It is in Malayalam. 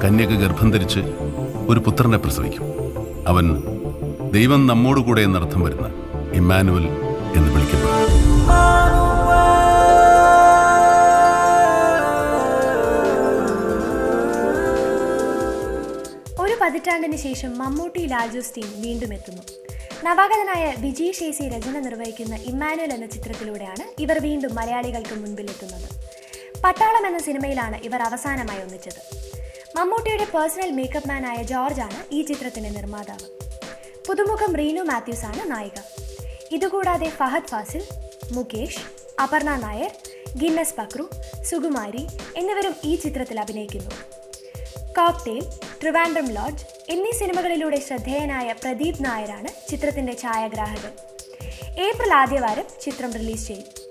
കന്യക ഗർഭം ധരിച്ച് ഒരു പുത്രനെ പ്രസവിക്കും. അവൻ ദൈവം നമ്മോടുകൂടെ എന്നർത്ഥം വരുന്ന ഇമ്മാനുവൽ എന്ന് വിളിക്കപ്പെടും. ഒരു പതിറ്റാണ്ടിന് ശേഷം മമ്മൂട്ടി ലാൽജോസ് ടീം വീണ്ടും എത്തുന്നു. നവാഗതനായ വിജയ് ശേഷി രചന നിർവഹിക്കുന്ന ഇമ്മാനുവൽ എന്ന ചിത്രത്തിലൂടെയാണ് ഇവർ വീണ്ടും മലയാളികൾക്ക് മുൻപിലെത്തുന്നത്. പട്ടാളം എന്ന സിനിമയിലാണ് ഇവർ അവസാനമായി ഒന്നിച്ചത്. മമ്മൂട്ടിയുടെ പേഴ്സണൽ മേക്കപ്പ് മാനായ ജോർജാണ് ഈ ചിത്രത്തിന്റെ നിർമ്മാതാവ്. പുതുമുഖം റീനു മാത്യൂസ് ആണ് നായിക. ഇതുകൂടാതെ ഫഹദ് ഫാസിൽ, മുകേഷ്, അപർണ നായർ, ഗിന്നസ് പക്രു, സുകുമാരി എന്നിവരും ഈ ചിത്രത്തിൽ അഭിനയിക്കുന്നു. കോക്ടെയിൽ, ട്രിവാൻഡ്രം ലോഡ്ജ് എന്നീ സിനിമകളിലൂടെ ശ്രദ്ധേയനായ പ്രദീപ് നായരാണ് ചിത്രത്തിന്റെ ഛായാഗ്രാഹകൻ. ഏപ്രിൽ ആദ്യവാരം ചിത്രം റിലീസ് ചെയ്യും.